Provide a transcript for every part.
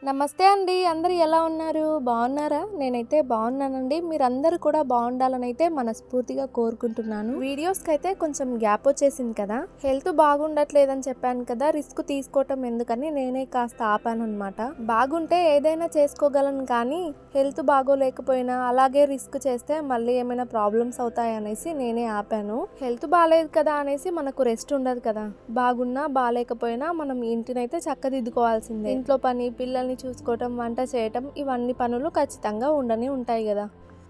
నమస్తే అండి. అందరూ ఎలా ఉన్నారు? బాగున్నారా? నేనైతే బాగున్నానండి. మీరందరూ కూడా బాగుండాలని అయితే మనస్ఫూర్తిగా కోరుకుంటున్నాను. వీడియోస్కి అయితే కొంచెం గ్యాప్ వచ్చేసింది కదా, హెల్త్ బాగుండట్లేదని చెప్పాను కదా, రిస్క్ తీసుకోవటం ఎందుకని నేనే కాస్త ఆపాను అనమాట. బాగుంటే ఏదైనా చేసుకోగలను, కానీ హెల్త్ బాగోలేకపోయినా అలాగే రిస్క్ చేస్తే మళ్ళీ ఏమైనా ప్రాబ్లమ్స్ అవుతాయనేసి నేనే ఆపాను. హెల్త్ బాగాలేదు కదా అనేసి మనకు రెస్ట్ ఉండదు కదా. బాగున్నా బాగాలేకపోయినా మనం ఇంటినైతే చక్కదిద్దుకోవాల్సిందే. ఇంట్లో పని, పిల్లల్ని చూసుకోవటం, వంట చేయటం, ఇవన్నీ పనులు ఖచ్చితంగా ఉండనే ఉంటాయి కదా.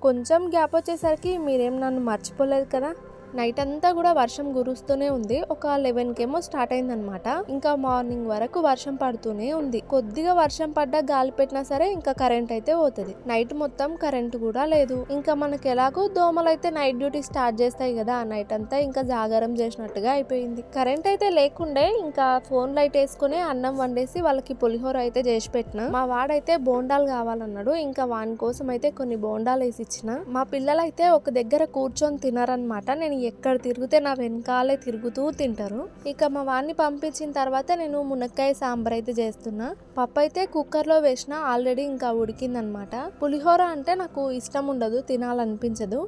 కొంచెం గ్యాప్ వచ్చేసరికి మీరేం నన్ను మర్చిపోలేదు కదా. నైట్ అంతా కూడా వర్షం కురుస్తూనే ఉంది. ఒక 11కేమో స్టార్ట్ అయిందనమాట. ఇంకా మార్నింగ్ వరకు వర్షం పడుతూనే ఉంది. కొద్దిగా వర్షం పడ్డా గాలి పెట్టినా సరే ఇంకా కరెంట్ అయితే పోతుంది. నైట్ మొత్తం కరెంట్ కూడా లేదు. ఇంకా మనకి ఎలాగో దోమలు అయితే నైట్ డ్యూటీ స్టార్ట్ చేస్తాయి కదా, నైట్ అంతా ఇంకా జాగారం చేసినట్టుగా అయిపోయింది. కరెంట్ అయితే లేకుండే ఇంకా ఫోన్ లైట్ వేసుకుని అన్నం వండేసి వాళ్ళకి పులిహోర అయితే చేసి పెట్టిన. మా వాడైతే బోండాలు కావాలన్నాడు. ఇంకా వాని కోసం అయితే కొన్ని బోండాలు వేసి ఇచ్చిన. మా పిల్లలైతే ఒక దగ్గర కూర్చొని తినారనమాట. నేను ఎక్కడ తిరిగితే నా వెనకాలే తిరుగుతూ తింటారు. ఇక మా వాడిని పంపించిన తర్వాత నేను మునక్కాయ సాంబార్ అయితే చేస్తున్నా. పప్పు అయితే కుక్కర్లో వేసిన, ఆల్రెడీ ఇంకా ఉడికిందనమాట. పులిహోర అంటే నాకు ఇష్టం ఉండదు, తినాలనిపించదు.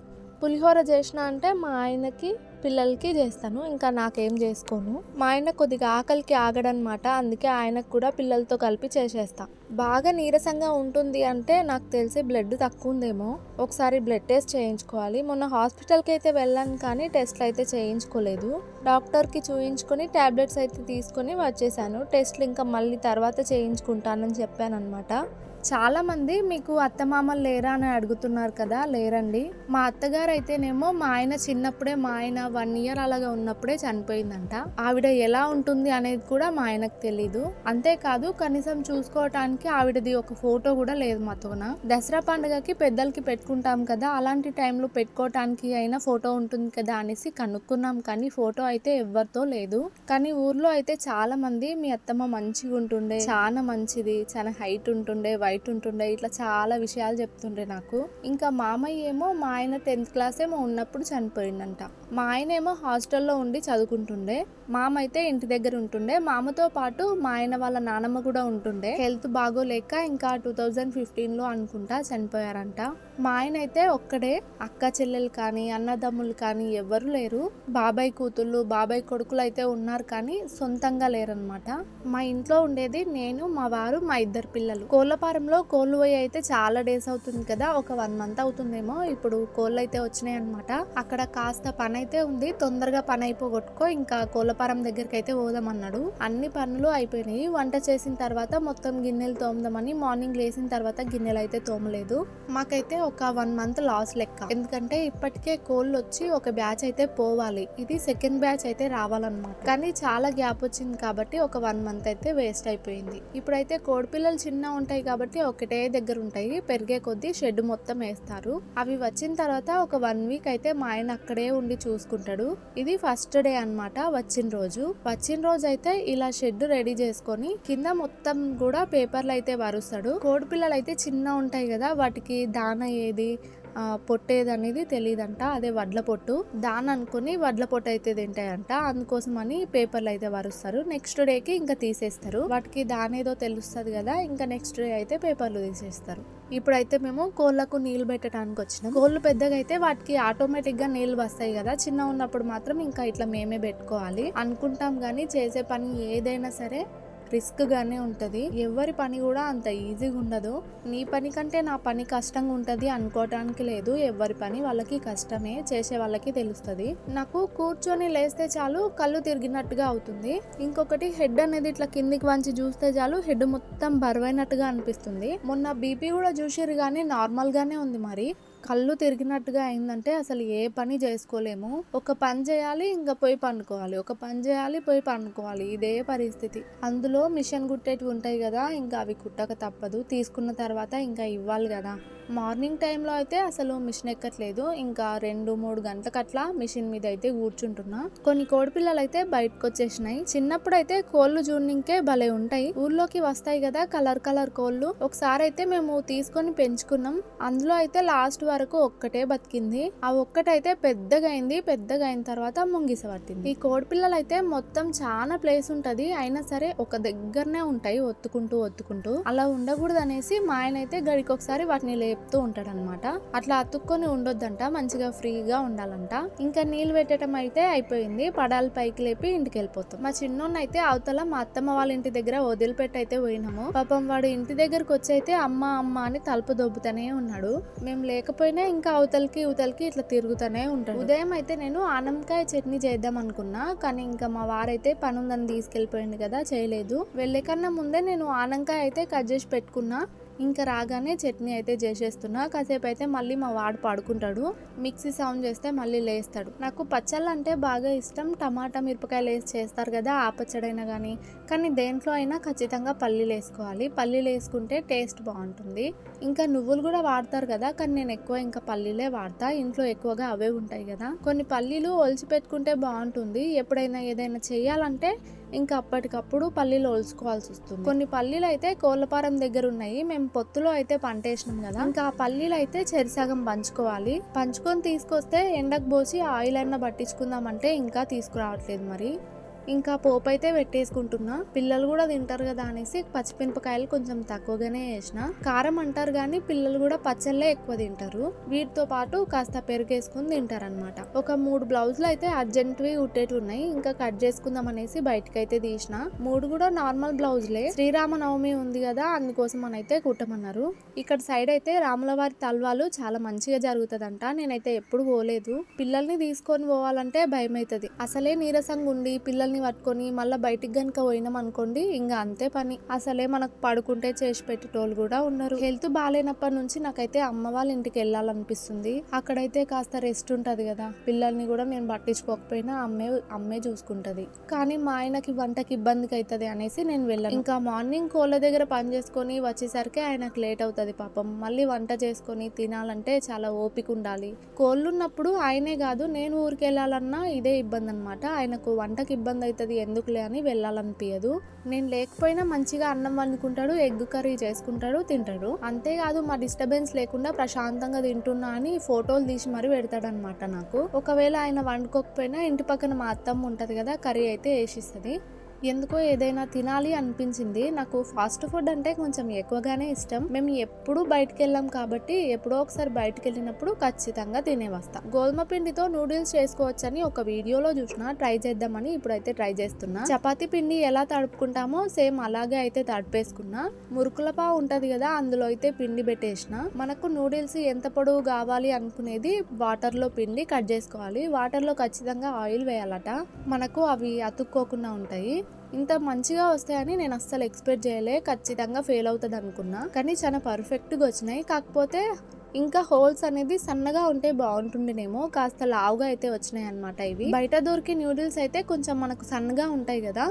పులిహోర చేసిన అంటే మా ఆయనకి పిల్లలకి చేస్తాను, ఇంకా నాకేం చేసుకోను. మా ఆయన కొద్దిగా ఆకలికి ఆగడనమాట, అందుకే ఆయనకు కూడా పిల్లలతో కలిపి చేసేస్తా. బాగా నీరసంగా ఉంటుంది అంటే నాకు తెలిసి బ్లడ్ తక్కువ ఉందేమో, ఒకసారి బ్లడ్ టెస్ట్ చేయించుకోవాలి. మొన్న హాస్పిటల్కి అయితే వెళ్ళాను, కానీ టెస్ట్లు అయితే చేయించుకోలేదు. డాక్టర్కి చూయించుకొని ట్యాబ్లెట్స్ అయితే తీసుకొని వచ్చేసాను. టెస్ట్లు ఇంకా మళ్ళీ తర్వాత చేయించుకుంటానని చెప్పాను అనమాట. చాలా మంది మీకు అత్తమామలు లేరా అని అడుగుతున్నారు కదా. లేరండి. మా అత్తగారు అయితేనేమో మా ఆయన చిన్నప్పుడే, మా ఆయన 1 year అలాగా ఉన్నప్పుడే చనిపోయిందంట. ఆవిడ ఎలా ఉంటుంది అనేది కూడా మా ఆయనకు తెలీదు. అంతేకాదు కనీసం చూసుకోవటానికి ఆవిడది ఒక ఫోటో కూడా లేదు మాతోన. దసరా పండుగకి పెద్దలకి పెట్టుకుంటాం కదా, అలాంటి టైంలో పెట్టుకోవటానికి అయినా ఫోటో ఉంటుంది కదా అనేసి కనుక్కున్నాం, కానీ ఫోటో అయితే ఎవరితో లేదు. కానీ ఊర్లో అయితే చాలా మంది మీ అత్తమ్మ మంచిగా ఉంటుండే, చాలా మంచిది, చాలా హైట్ ఉంటుండే, వైట్ ఉంటుండే, ఇట్లా చాలా విషయాలు చెప్తుండే నాకు. ఇంకా మామయ్య ఏమో మా ఆయన 10th క్లాస్ ఏమో ఉన్నప్పుడు చనిపోయిందంట. మా ఆయన ఏమో హాస్టల్లో ఉండి చదువుకుంటుండే, మామ అయితే ఇంటి దగ్గర ఉంటుండే. మామతో పాటు మా ఆయన వాళ్ళ నానమ్మ కూడా ఉంటుండే. హెల్త్ బాగోలేక ఇంకా 2015లో అనుకుంటా చనిపోయారంట. మా ఆయన అయితే ఒక్కడే, అక్క చెల్లెలు కానీ అన్నదమ్ములు కానీ ఎవరు లేరు. బాబాయ్ కూతుళ్ళు, బాబాయ్ కొడుకులు అయితే ఉన్నారు, కానీ సొంతంగా లేరనమాట. మా ఇంట్లో ఉండేది నేను, మా వారు, మా 2 పిల్లలు. కోళ్ళపారంలో కోళ్ళు పోయి అయితే చాలా డేస్ అవుతుంది కదా, ఒక 1 month అవుతుందేమో. ఇప్పుడు కోళ్ళు అయితే వచ్చినాయి అనమాట. అక్కడ కాస్త పని అయితే ఉంది, తొందరగా పని అయిపోగొట్టుకో, ఇంకా కోళ్ళపారం దగ్గరికి అయితే పోదామన్నాడు. అన్ని పనులు అయిపోయినాయి. వంట చేసిన తర్వాత మొత్తం గిన్నెలు తోమదామని మార్నింగ్ లేసిన తర్వాత గిన్నెలు అయితే తోమలేదు. మాకైతే ఒక 1 month లాస్ లెక్క. ఎందుకంటే ఇప్పటికే కోళ్ళు వచ్చి ఒక బ్యాచ్ అయితే పోవాలి, ఇది సెకండ్ బ్యాచ్ అయితే రావాలన్నమాట. కానీ చాలా గ్యాప్ వచ్చింది కాబట్టి ఒక 1 month అయితే వేస్ట్ అయిపోయింది. ఇప్పుడైతే కోడిపిల్లలు చిన్న ఉంటాయి కాబట్టి ఒకటే దగ్గర ఉంటాయి. పెరిగే కొద్దీ షెడ్ మొత్తం వేస్తారు. అవి వచ్చిన తర్వాత ఒక 1 week అయితే మా ఆయన అక్కడే ఉండి చూసుకుంటాడు. ఇది ఫస్ట్ డే అన్నమాట. వచ్చిన రోజు అయితే ఇలా షెడ్ రెడీ చేసుకొని కింద మొత్తం కూడా పేపర్లు అయితే వరుస్తాడు. కోడిపిల్లలు అయితే చిన్న ఉంటాయి కదా, వాటికి దాన ఏది పొట్టేది అనేది తెలియదంట. అదే వడ్ల పొట్టు దాని అనుకుని వడ్ల పొట్టు అయితే తింటాయంట. అందుకోసం అని పేపర్లు అయితే వరుస్తారు. నెక్స్ట్ డేకి ఇంకా తీసేస్తారు. వాటికి దానేదో తెలుస్తుంది కదా, ఇంకా నెక్స్ట్ డే అయితే పేపర్లు తీసేస్తారు. ఇప్పుడైతే మేము కోళ్ళకు నీళ్ళు పెట్టడానికి వచ్చినాం. కోళ్ళు పెద్దగా అయితే వాటికి ఆటోమేటిక్ గా నీళ్ళు వస్తాయి కదా, చిన్న ఉన్నప్పుడు మాత్రం ఇంకా ఇట్లా మేమే పెట్టుకోవాలి అనుకుంటాం. కానీ చేసే పని ఏదైనా సరే రిస్క్ గానే ఉంటది. ఎవరి పని కూడా అంత ఈజీగా ఉండదు. నీ పని కంటే నా పని కష్టంగా ఉంటది అనుకోవటానికి లేదు. ఎవరి పని వాళ్ళకి కష్టమే, చేసే వాళ్ళకి తెలుస్తుంది. నాకు కూర్చొని లేస్తే చాలు కళ్ళు తిరిగినట్టుగా అవుతుంది. ఇంకొకటి హెడ్ అనేది ఇట్లా కిందికి వంచి చూస్తే చాలు హెడ్ మొత్తం బరువైనట్టుగా అనిపిస్తుంది. మొన్న బీపీ కూడా చూసిరు, కానీ నార్మల్ గానే ఉంది. మరి కళ్ళు తిరిగినట్టుగా అయిందంటే అసలు ఏ పని చేసుకోలేము. ఒక పని చేయాలి, ఇంకా పోయి పండుకోవాలి, ఒక పని చేయాలి, పోయి పండుకోవాలి, ఇదే పరిస్థితి. అందులో మిషన్ కుట్టేటివి ఉంటాయి కదా, ఇంకా అవి కుట్టక తప్పదు. తీసుకున్న తర్వాత ఇంకా ఇవ్వాలి కదా. మార్నింగ్ టైంలో అయితే అసలు మిషన్ ఎక్కట్లేదు. ఇంకా 2-3 గంటలకు అట్లా మిషన్ మీద అయితే కూర్చుంటున్నా. కొన్ని కోడి పిల్లలు అయితే బయటకు వచ్చేసినాయి. చిన్నప్పుడు అయితే కోళ్ళు చూడనికే భలే ఉంటాయి. ఊర్లోకి వస్తాయి కదా కలర్ కలర్ కోళ్ళు. ఒకసారి అయితే మేము తీసుకొని పెంచుకున్నాం. అందులో అయితే లాస్ట్ వరకు ఒక్కటే బతికింది. ఆ ఒక్కటైతే పెద్దగా అయింది. పెద్దగా అయిన తర్వాత ముంగిస పట్టింది. ఈ కోడి పిల్లలు అయితే మొత్తం చాలా ప్లేస్ ఉంటది, అయినా సరే ఒక దగ్గరనే ఉంటాయి ఒత్తుకుంటూ. అలా ఉండకూడదు అనేసి మా ఆయన అయితే గడికి ఒకసారి వాటిని లేపుతూ ఉంటాడు అనమాట. అట్లా అతుక్కొని ఉండొద్దంట, మంచిగా ఫ్రీగా ఉండాలంట. ఇంకా నీళ్ళు పెట్టడం అయితే అయిపోయింది. పడాలు పైకి లేపి ఇంటికి వెళ్ళిపోతాం. మా చిన్నోన్న అయితే అవతల మా అత్తమ్మ వాళ్ళ ఇంటి దగ్గర వదిలిపెట్టి అయితే పోయినాము. పాపం వాడు ఇంటి దగ్గరకు వచ్చి అయితే అమ్మ అని తలుపు దొబ్బుతూనే ఉన్నాడు. మేము లేకపోయినా ఇంకా అవతలకి ఇవతలకి ఇట్లా తిరుగుతూనే ఉంటాడు. ఉదయం అయితే నేను ఆనంకాయ చట్నీ చేద్దాం అనుకున్నా, కానీ ఇంకా మా వారైతే పని ఉందని తీసుకెళ్లిపోయింది కదా, చేయలేదు. వెళ్ళే కన్నా ముందే నేను ఆనంకాయ అయితే కట్ చేసి పెట్టుకున్నా. ఇంకా రాగానే చట్నీ అయితే చేసేస్తున్నా. కాసేపు అయితే మళ్ళీ మా వాడు పడుకుంటాడు. మిక్సీ సౌండ్ చేస్తే మళ్ళీ లేస్తాడు. నాకు పచ్చళ్ళు అంటే బాగా ఇష్టం. టమాటా మిరపకాయలు వేసి చేస్తారు కదా, ఆ పచ్చడైనా కానీ దేంట్లో అయినా ఖచ్చితంగా పల్లీలు వేసుకోవాలి. పల్లీలు వేసుకుంటే టేస్ట్ బాగుంటుంది. ఇంకా నువ్వులు కూడా వాడతారు కదా, కానీ నేను ఎక్కువ ఇంకా పల్లీలే వాడతా. ఇంట్లో ఎక్కువగా అవే ఉంటాయి కదా. కొన్ని పల్లీలు ఒలిచి పెట్టుకుంటే బాగుంటుంది. ఎప్పుడైనా ఏదైనా చెయ్యాలంటే ఇంకా అప్పటికప్పుడు పల్లీలు ఒలుచుకోవాల్సి వస్తుంది. కొన్ని పల్లీలు అయితే కోళ్ళపారం దగ్గర ఉన్నాయి. మేము పొత్తులో అయితే పంటేసినాం కదా, ఇంకా ఆ పల్లీలు అయితే చెరిసగం పంచుకొని తీసుకొస్తే ఎండకు పోసి ఆయిల్ అన్న పట్టించుకుందామంటే ఇంకా తీసుకురావట్లేదు. మరి ఇంకా పోపు అయితే పెట్టేసుకుంటున్నా. పిల్లలు కూడా తింటారు కదా అనేసి పచ్చిమిరపకాయలు కొంచెం తక్కువగానే వేసిన. కారం అంటారు కానీ పిల్లలు కూడా పచ్చళ్ళే ఎక్కువ తింటారు. వీటితో పాటు కాస్త పెరుగేసుకుని తింటారనమాట. ఒక 3 బ్లౌజులు అయితే అర్జెంట్వి కుట్టేటి ఉన్నాయి. ఇంకా కట్ చేసుకుందాం అనేసి బయటకైతే తీసిన. 3 కూడా నార్మల్ బ్లౌజులే. శ్రీరామనవమి ఉంది కదా, అందుకోసం అని అయితే కుట్టమన్నారు. ఇక్కడ సైడ్ అయితే రాములవారి తల్వాలు చాలా మంచిగా జరుగుతుందంట. నేనైతే ఎప్పుడు పోలేదు. పిల్లల్ని తీసుకొని పోవాలంటే భయం అవుతుంది. అసలే నీరసంగా ఉండి పిల్లల్ని పట్టుకొని మళ్ళీ బయటికి గనుక పోయినాం అనుకోండి, ఇంకా అంతే పని. అసలే మనకు పడుకుంటే చేసి పెట్టేటోళ్ళు కూడా ఉన్నారు. హెల్త్ బాగాలేనప్పటి నుంచి నాకైతే అమ్మ వాళ్ళ ఇంటికి వెళ్ళాలనిపిస్తుంది. అక్కడైతే కాస్త రెస్ట్ ఉంటది కదా, పిల్లల్ని కూడా నేను పట్టించుకోకపోయినా అమ్మే చూసుకుంటది. కానీ మా ఆయనకి వంటకి ఇబ్బందికి అవుతుంది అనేసి నేను వెళ్ళాను. ఇంకా మార్నింగ్ కోళ్ళ దగ్గర పని చేసుకొని వచ్చేసరికి ఆయనకు లేట్ అవుతుంది పాపం. మళ్ళీ వంట చేసుకొని తినాలంటే చాలా ఓపిక ఉండాలి. కోళ్ళు ఉన్నప్పుడు ఆయనే కాదు, నేను ఊరికి వెళ్ళాలన్నా ఇదే ఇబ్బంది అనమాట. ఆయనకు వంటకి ఇబ్బంది అవుతుంది, ఎందుకులే అని వెళ్ళాలనిపించదు. నేను లేకపోయినా మంచిగా అన్నం వండుకుంటాడు, ఎగ్ కర్రీ చేసుకుంటాడు, తింటాడు. అంతేకాదు మా డిస్టర్బెన్స్ లేకుండా ప్రశాంతంగా తింటున్నా అని ఫోటోలు తీసి మరీ పెడతాడనమాట నాకు. ఒకవేళ ఆయన వండుకోకపోయినా ఇంటి పక్కన మా అత్తమ్మ ఉంటది కదా, కర్రీ అయితే వేసిస్తుంది. ఎందుకో ఏదైనా తినాలి అనిపించింది. నాకు ఫాస్ట్ ఫుడ్ అంటే కొంచెం ఎక్కువగానే ఇష్టం. మేము ఎప్పుడు బయటకు వెళ్ళాం కాబట్టి ఎప్పుడో ఒకసారి బయటకు వెళ్ళినప్పుడు ఖచ్చితంగా తినే వస్తాం. గోధుమ పిండితో నూడిల్స్ చేసుకోవచ్చని ఒక వీడియోలో చూసిన, ట్రై చేద్దామని ఇప్పుడైతే ట్రై చేస్తున్నా. చపాతీ పిండి ఎలా తడుపుకుంటామో సేమ్ అలాగే అయితే తడిపేసుకున్నా. మురుకుల పావు ఉంటది కదా, అందులో అయితే పిండి పెట్టేసిన. మనకు నూడిల్స్ ఎంత పొడవు కావాలి అనుకునేది వాటర్ లో పిండి కట్ చేసుకోవాలి. వాటర్ లో ఖచ్చితంగా ఆయిల్ వేయాలట, మనకు అవి అతుక్కోకుండా ఉంటాయి. ఇంత మంచిగా వస్తాయని నేను అస్సలు ఎక్స్పెక్ట్ చేయలే. ఖచ్చితంగా ఫెయిల్ అవుతుంది అనుకున్నా, కానీ చాలా పర్ఫెక్ట్గా వచ్చినాయి. కాకపోతే ఇంకా హోల్స్ అనేది సన్నగా ఉంటే బాగుంటుండేనేమో, కాస్త లావుగా అయితే వచ్చినాయి అనమాట. ఇవి బయట దొరికే న్యూడిల్స్ అయితే కొంచెం మనకు సన్నగా ఉంటాయి కదా,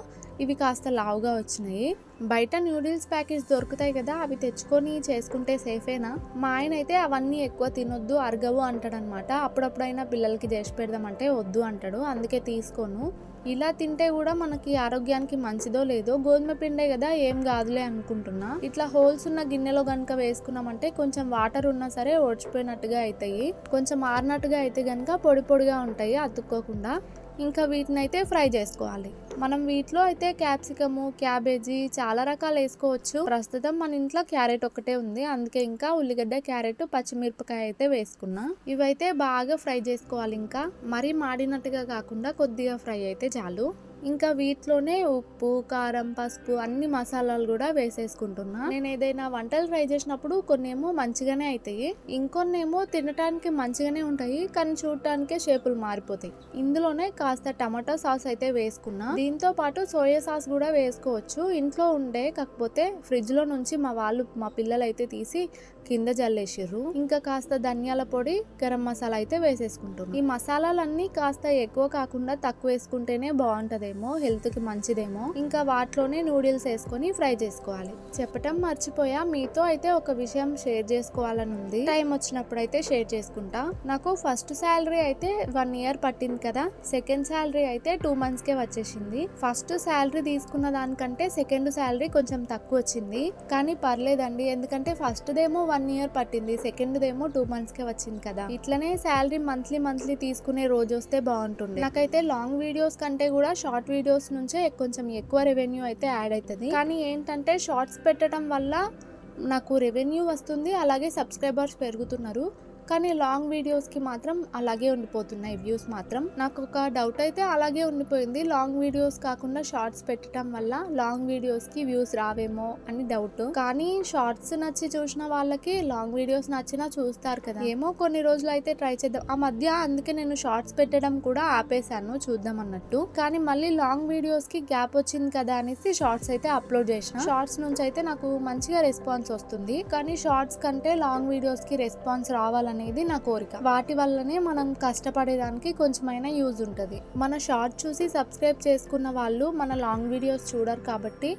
ఇవి కాస్త లావుగా వచ్చినాయి. బయట న్యూడిల్స్ ప్యాకెట్స్ దొరుకుతాయి కదా, అవి తెచ్చుకొని చేసుకుంటే సేఫేనా? మా ఆయన అయితే అవన్నీ ఎక్కువ తినొద్దు, అరగవు అంటాడనమాట. అప్పుడప్పుడైనా పిల్లలకి చేసి పెడదామంటే వద్దు అంటాడు, అందుకే తీసుకోను. ఇలా తింటే కూడా మనకి ఆరోగ్యానికి మంచిదో లేదో, గోధుమ పిండే కదా ఏం కాదులే అనుకుంటున్నా. ఇట్లా హోల్స్ ఉన్న గిన్నెలో గనుక వేసుకున్నామంటే కొంచెం వాటర్ ఉన్నా సరే ఓడిచిపోయినట్టుగా అవుతాయి. కొంచెం ఆరినట్టుగా అయితే గనుక పొడి పొడిగా ఉంటాయి, అతుక్కోకుండా. ఇంకా వీటిని అయితే ఫ్రై చేసుకోవాలి. మనం వీటిలో అయితే క్యాప్సికము, క్యాబేజీ చాలా రకాలు వేసుకోవచ్చు. ప్రస్తుతం మన ఇంట్లో క్యారెట్ ఒక్కటే ఉంది, అందుకే ఇంకా ఉల్లిగడ్డ, క్యారెట్, పచ్చిమిరపకాయ అయితే వేసుకున్నా. ఇవైతే బాగా ఫ్రై చేసుకోవాలి. ఇంకా మరీ మాడినట్టుగా కాకుండా కొద్దిగా ఫ్రై అయితే చాలు. ఇంకా వీటిలోనే ఉప్పు, కారం, పసుపు అన్ని మసాలాలు కూడా వేసేసుకుంటున్నా. నేను ఏదైనా వంటలు ట్రై చేసినప్పుడు కొన్నేమో మంచిగానే అవుతాయి, ఇంకొన్నేమో తినటానికి మంచిగానే ఉంటాయి, కానీ చూడటానికే షేపులు మారిపోతాయి. ఇందులోనే కాస్త టమాటో సాస్ అయితే వేసుకున్నా. దీంతో పాటు సోయా సాస్ కూడా వేసుకోవచ్చు, ఇంట్లో ఉండే. కాకపోతే ఫ్రిడ్జ్ లో నుంచి మా పిల్లలు అయితే తీసి కింద జల్లేసిర్రు. ఇంకా కాస్త ధనియాల పొడి, గరం మసాలా అయితే వేసేసుకుంటున్నాం. ఈ మసాలాలన్నీ కాస్త ఎక్కువ కాకుండా తక్కువ వేసుకుంటేనే బాగుంటది. తింటారేమో, హెల్త్ కి మంచిదేమో. ఇంకా వాటిలోనే నూడిల్స్ వేసుకొని ఫ్రై చేసుకోవాలి. చెప్పటం మర్చిపోయా, మీతో అయితే ఒక విషయం షేర్ చేసుకోవాలని ఉంది. టైం వచ్చినప్పుడు అయితే షేర్ చేసుకుంటా. నాకు ఫస్ట్ శాలరీ అయితే 1 year పట్టింది కదా, సెకండ్ శాలరీ అయితే 2 months కే వచ్చేసింది. ఫస్ట్ శాలరీ తీసుకున్న దానికంటే సెకండ్ శాలరీ కొంచెం తక్కువ వచ్చింది, కానీ పర్లేదండి. ఎందుకంటే ఫస్ట్ దేమో 1 year పట్టింది, సెకండ్ దేమో 2 months కే వచ్చింది కదా. ఇట్లనే శాలరీ మంత్లీ తీసుకునే రోజు వస్తే బాగుంటుంది. నాకైతే లాంగ్ వీడియోస్ కంటే కూడా షార్ట్ వీడియోస్ నుంచే కొంచెం ఎక్కువ రెవెన్యూ అయితే యాడ్ అవుతుంది. కానీ ఏంటంటే షార్ట్స్ పెట్టడం వల్ల నాకు రెవెన్యూ వస్తుంది, అలాగే సబ్స్క్రైబర్స్ పెరుగుతున్నారు. కానీ లాంగ్ వీడియోస్కి మాత్రం అలాగే ఉండిపోతున్నాయి వ్యూస్ మాత్రం. నాకు ఒక డౌట్ అయితే అలాగే ఉండిపోయింది, లాంగ్ వీడియోస్ కాకుండా షార్ట్స్ పెట్టడం వల్ల లాంగ్ వీడియోస్కి వ్యూస్ రావేమో అని డౌట్. కానీ షార్ట్స్ నచ్చి చూసిన వాళ్ళకి లాంగ్ వీడియోస్ నచ్చినా చూస్తారు కదా. ఏమో కొన్ని రోజులు అయితే ట్రై చేద్దాం. ఆ మధ్య అందుకే నేను షార్ట్స్ పెట్టడం కూడా ఆపేశాను, చూద్దాం అన్నట్టు. కానీ మళ్ళీ లాంగ్ వీడియోస్కి గ్యాప్ వచ్చింది కదా అనేసి షార్ట్స్ అయితే అప్లోడ్ చేసిన. షార్ట్స్ నుంచి అయితే నాకు మంచిగా రెస్పాన్స్ వస్తుంది, కానీ షార్ట్స్ కంటే లాంగ్ వీడియోస్కి రెస్పాన్స్ రావాలని అనేది నా కోరిక. వాటి వల్లనే మనం కష్టపడేదానికి కొంచెమైనా యూజ్ ఉంటుంది. మన షార్ట్ చూసి సబ్స్క్రైబ్ చేసుకున్న వాళ్ళు మన లాంగ్ వీడియోస్ చూడరు కాబట్టి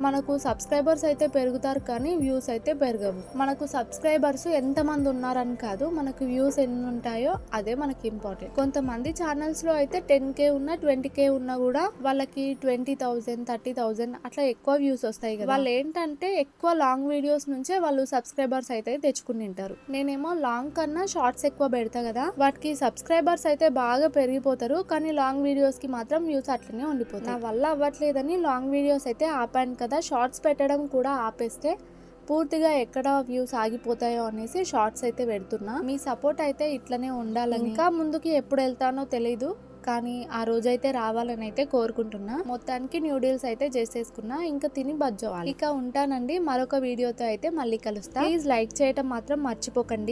మనకు సబ్స్క్రైబర్స్ అయితే పెరుగుతారు, కానీ వ్యూస్ అయితే పెరగవు. మనకు సబ్స్క్రైబర్స్ ఎంతమంది ఉన్నారని కాదు, మనకు వ్యూస్ ఎన్ని ఉంటాయో అదే మనకి ఇంపార్టెంట్. కొంతమంది ఛానల్స్ లో అయితే 10K ఉన్నా 20K ఉన్నా కూడా వాళ్ళకి 20,000 30,000 అట్లా ఎక్కువ వ్యూస్ వస్తాయి కదా. వాళ్ళు ఏంటంటే ఎక్కువ లాంగ్ వీడియోస్ నుంచే వాళ్ళు సబ్స్క్రైబర్స్ అయితే తెచ్చుకుని ఉంటారు. నేనేమో లాంగ్ కన్నా షార్ట్స్ ఎక్కువ పెడతా కదా, వాటికి సబ్స్క్రైబర్స్ అయితే బాగా పెరిగిపోతారు, కానీ లాంగ్ వీడియోస్ కి మాత్రం వ్యూస్ అట్లనే ఉండిపోతాయి. నా వల్ల అవ్వట్లేదని లాంగ్ వీడియోస్ అయితే ఆపాను కదా. షార్ట్స్ పెట్టడం కూడా ఆపేస్తే పూర్తిగా ఎక్కడ వ్యూస్ ఆగిపోతాయో అనేసి షార్ట్స్ అయితే పెడుతున్నా. మీ సపోర్ట్ అయితే ఇట్లనే ఉండాలని, ఇంకా ముందుకి ఎప్పుడు వెళ్తానో తెలీదు, కానీ ఆ రోజైతే రావాలని అయితే కోరుకుంటున్నా. మొత్తానికి న్యూడిల్స్ అయితే చేసేసుకున్నా, ఇంకా తిని బజ్జోవాలి. ఇక ఉంటానండి, మరొక వీడియోతో అయితే మళ్ళీ కలుస్తా. ప్లీజ్ లైక్ చేయటం మాత్రం మర్చిపోకండి.